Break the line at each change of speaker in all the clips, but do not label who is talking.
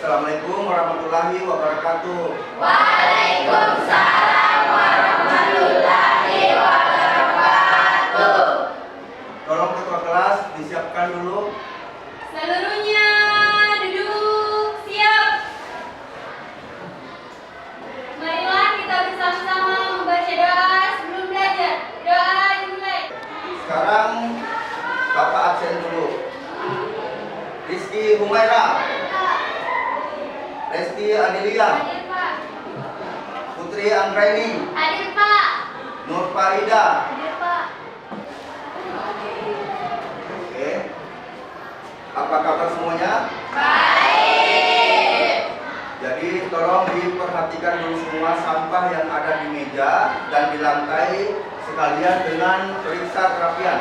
Assalamualaikum warahmatullahi wabarakatuh.
Waalaikumsalam warahmatullahi wabarakatuh.
Tolong ketua kelas disiapkan dulu.
Seluruhnya duduk siap. Marilah kita bersama-sama membaca doa sebelum belajar. Doa dimulai.
Sekarang Bapak absen dulu. Rizky Humaira, Resti Adelia,
Hadir Pak.
Putri Anggraini,
Hadir Pak.
Nur Farida.
Hadir Pak.
Oke. Apa kabar semuanya?
Baik.
Jadi tolong diperhatikan dulu semua sampah yang ada di meja dan di lantai sekalian dengan periksa kerapian.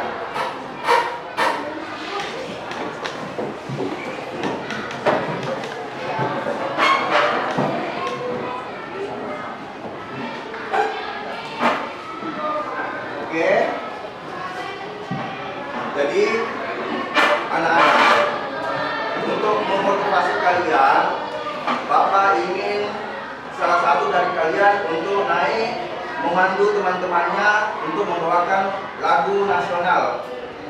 Oke. Jadi anak-anak, untuk memotivasi kalian, Bapak ingin salah satu dari kalian untuk naik memandu teman-temannya untuk membawakan lagu nasional.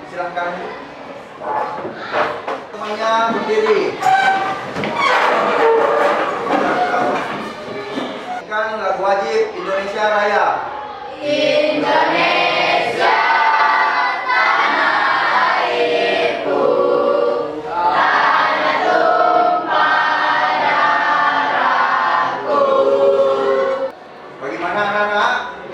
Silahkan. Temannya berdiri. Kan lagu wajib Indonesia Raya.
Indonesia tanah airku, tanah tumpah darahku.
Bagaimana anak-anak?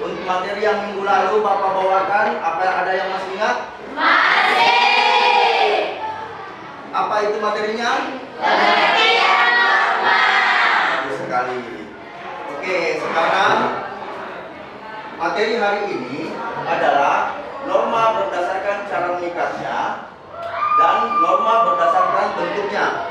Untuk materi yang minggu lalu Bapak bawakan, apa ada yang masih ingat?
Masih.
Apa itu materinya?
Pengertian norma.
Bagus sekali. Oke, sekarang materi hari ini adalah norma berdasarkan cara mengikatnya dan norma berdasarkan bentuknya.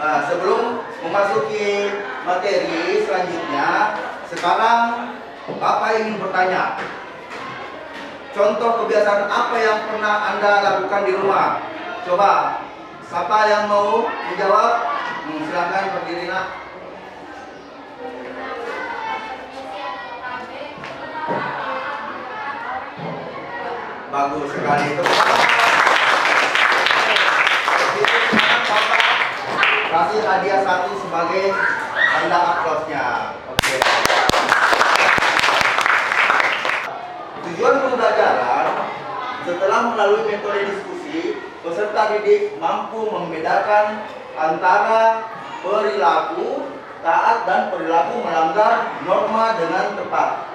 Nah, sebelum memasuki materi selanjutnya, sekarang Bapak ingin bertanya, contoh kebiasaan apa yang pernah Anda lakukan di rumah? Coba, siapa yang mau menjawab? Silakan berdiri, nak. Bagus sekali itu. Kasih hadiah satu sebagai tanda aplausnya. Oke. Tujuan pembelajaran setelah melalui metode diskusi, peserta didik mampu membedakan antara perilaku taat dan perilaku melanggar norma dengan tepat.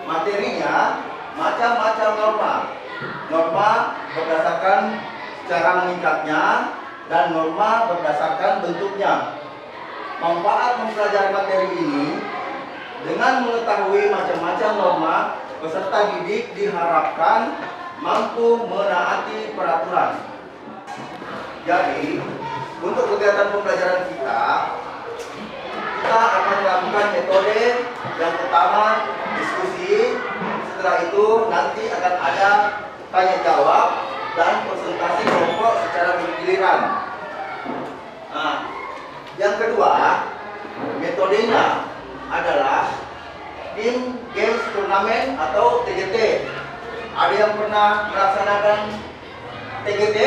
Materinya macam-macam norma. Norma berdasarkan cara mengikatnya dan norma berdasarkan bentuknya. Manfaat mempelajari materi ini, dengan mengetahui macam-macam norma, peserta didik diharapkan mampu menaati peraturan. Jadi, untuk kegiatan pembelajaran kita akan melakukan metode yang pertama diskusi. Setelah itu nanti akan ada tanya jawab dan presentasi kelompok secara bergiliran. Nah, yang kedua, metodenya adalah Team Games Turnamen atau TGT. Ada yang pernah melaksanakan TGT?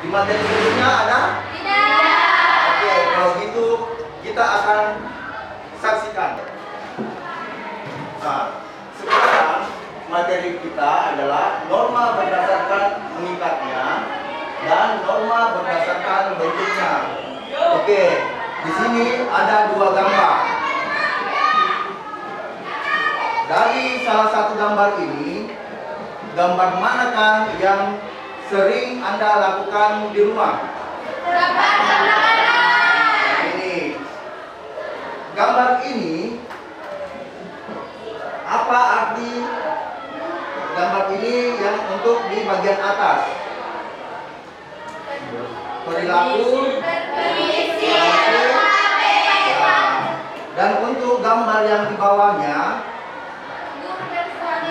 Di materi sebelumnya ada?
Tidak.
Oke, kalau gitu kita akan saksikan. Nah, sekarang materi kita adalah norma berdasarkan mengikatnya dan norma berdasarkan bentuknya. Oke, di sini ada dua gambar. Dari salah satu gambar ini, gambar manakah yang sering Anda lakukan di rumah? Ini gambar ini, apa arti gambar ini yang untuk di bagian atas? Perilaku. Dan untuk gambar yang di bawahnya,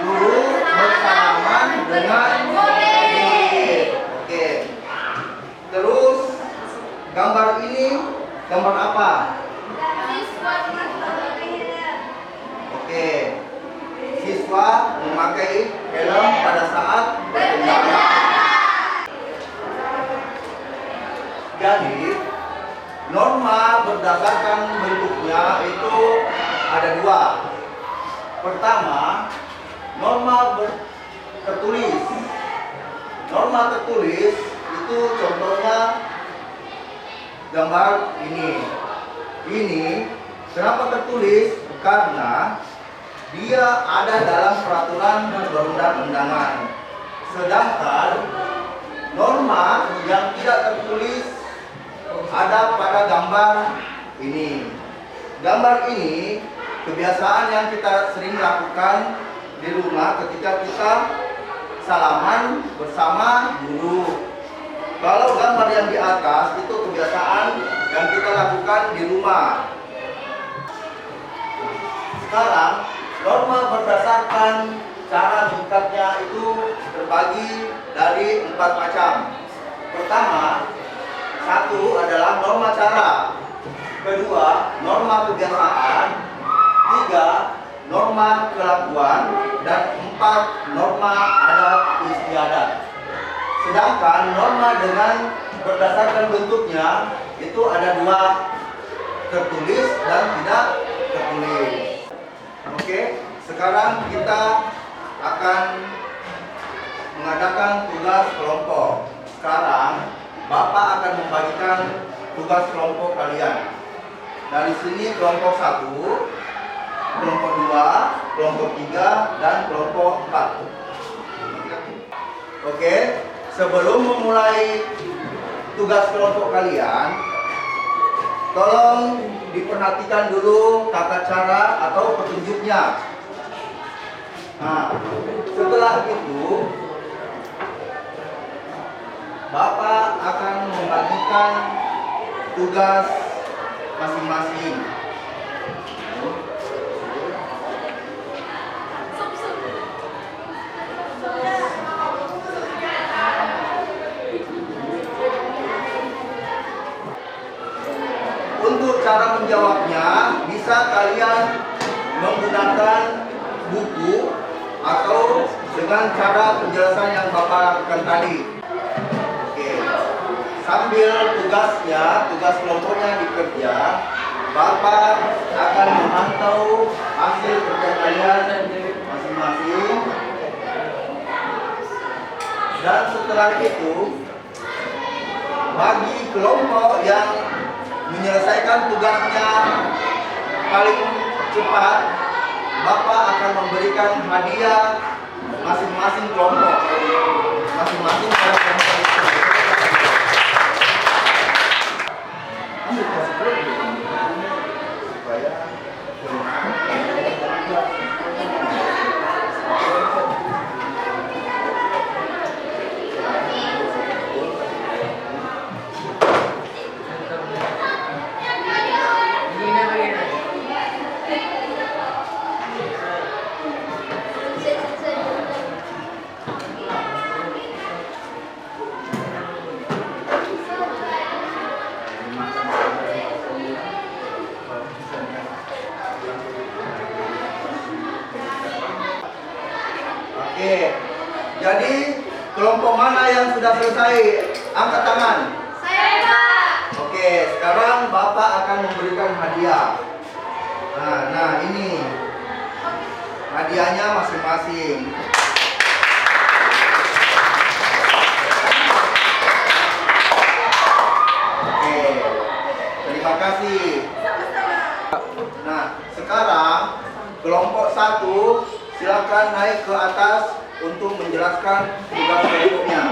guru bersalaman dengan murid. Oke. berdasarkan bentuknya itu ada dua. Pertama, tertulis. Norma tertulis itu contohnya gambar ini. Ini kenapa tertulis? Karena dia ada dalam peraturan perundang-undangan. Sedangkan norma yang tidak tertulis ada pada gambar ini. Gambar ini kebiasaan yang kita sering lakukan di rumah ketika kita salaman bersama guru. Kalau gambar yang di atas itu kebiasaan yang kita lakukan di rumah. Sekarang norma berdasarkan cara meningkatnya itu terbagi dari 4 macam. Pertama, satu adalah norma cara. Kedua, norma kebiasaan. Tiga, norma kelakuan. Dan 4, norma adat istiadat. Sedangkan norma dengan berdasarkan bentuknya itu ada 2, tertulis dan tidak tertulis. Oke, sekarang kita akan mengadakan tugas kelompok. Sekarang Bapak akan membagikan tugas kelompok kalian. Dari sini kelompok 1, kelompok 2, kelompok 3, dan kelompok 4. Oke, sebelum memulai tugas kelompok kalian, tolong diperhatikan dulu tata cara atau petunjuknya. Nah, setelah itu Bapak akan membagikan tugas masing-masing. Untuk cara menjawabnya, bisa kalian menggunakan buku atau dengan cara penjelasan yang Bapak lakukan tadi. Oke. Sambil tugas kelompoknya dikerja, Bapak akan memantau hasil kerja kalian masing-masing. Dan setelah itu, bagi kelompok yang menyelesaikan tugasnya paling cepat, Bapak akan memberikan hadiah masing-masing kelompok. Masing-masing pada kelompok itu. Oke, jadi kelompok mana yang sudah selesai? Angkat tangan.
Saya, Pak.
Oke, sekarang Bapak akan memberikan hadiah. Nah ini hadiahnya masing-masing. Oke, terima kasih. Nah, sekarang kelompok 1 silakan naik ke atas untuk menjelaskan tugas kelompoknya.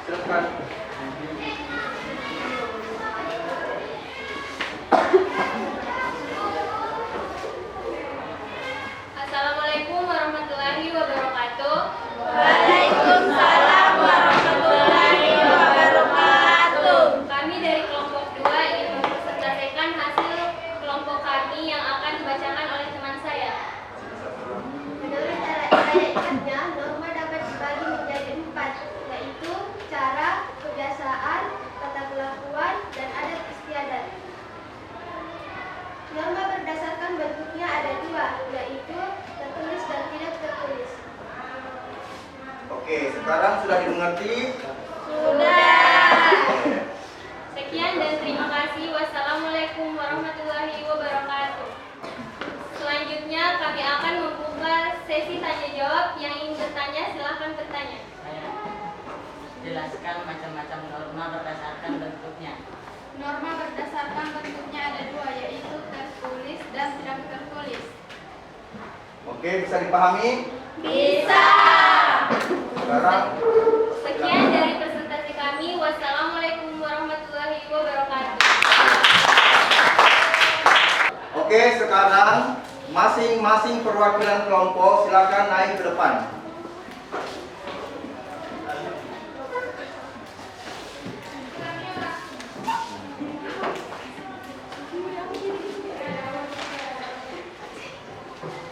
Silakan.
Assalamualaikum warahmatullahi wabarakatuh.
Waalaikumsalam warahmatullahi wabarakatuh.
Kami dari kelompok 2 ingin mempresentasikan hasil kelompok kami yang akan dibacakan oleh teman saya.
Menurut cara ingatnya, norma dapat dibagi menjadi 4, yaitu cara, kebiasaan, tata kelakuan, dan adat istiadat. Norma berdasarkan bentuknya ada 2, yaitu tertulis dan tidak tertulis.
Oke, sekarang sudah dimengerti?
Sudah.
Sekian dan terima kasih. Wassalamualaikum warahmatullahi
Jelaskan macam-macam norma berdasarkan bentuknya.
Norma berdasarkan bentuknya ada dua, yaitu tertulis dan tidak tertulis.
Oke, bisa dipahami?
Bisa.
Sekarang
Sekian dari presentasi kami. Wassalamualaikum warahmatullahi wabarakatuh.
Oke, sekarang masing-masing perwakilan kelompok silakan naik ke depan.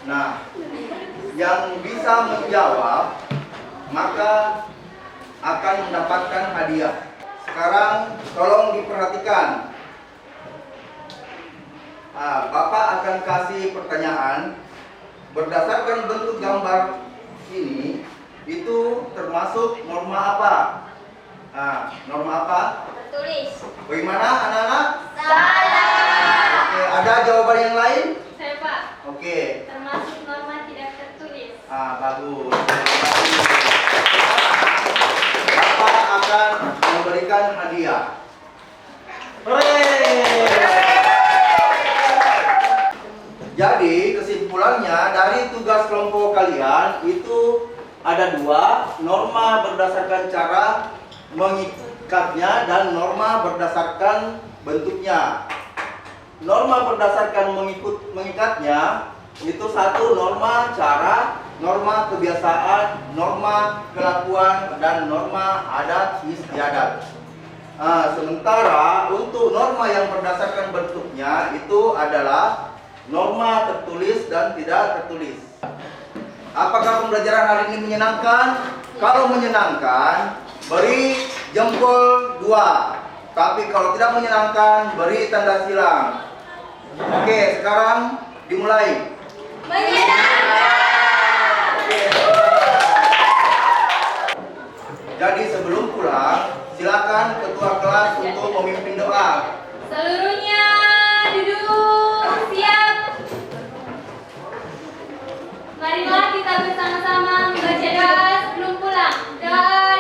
Nah, yang bisa menjawab maka akan mendapatkan hadiah. Sekarang tolong diperhatikan. Bapak akan kasih pertanyaan berdasarkan bentuk gambar ini, itu termasuk norma apa? Norma apa?
Tertulis.
Bagaimana anak-anak?
Salah.
Oke, ada jawaban yang lain?
Saya Pak.
Oke,
Termasuk norma tidak tertulis.
bagus. Bapak akan memberikan hadiah. Jadi kesimpulannya dari tugas kelompok kalian itu ada dua, norma berdasarkan cara mengikatnya dan norma berdasarkan bentuknya. Norma berdasarkan mengikatnya itu satu, norma cara, norma kebiasaan, norma kelakuan, dan norma adat istiadat. Sementara untuk norma yang berdasarkan bentuknya itu adalah norma tertulis dan tidak tertulis. Apakah pembelajaran hari ini menyenangkan? Kalau menyenangkan, beri jempol 2. Tapi kalau tidak menyenangkan, beri tanda silang. Oke, sekarang dimulai.
Menyenangkan.
Jadi sebelum pulang, silakan ketua kelas untuk memimpin doa.
Seluruhnya duduk siap. Marilah kita bersama-sama membaca doa sebelum pulang. Doa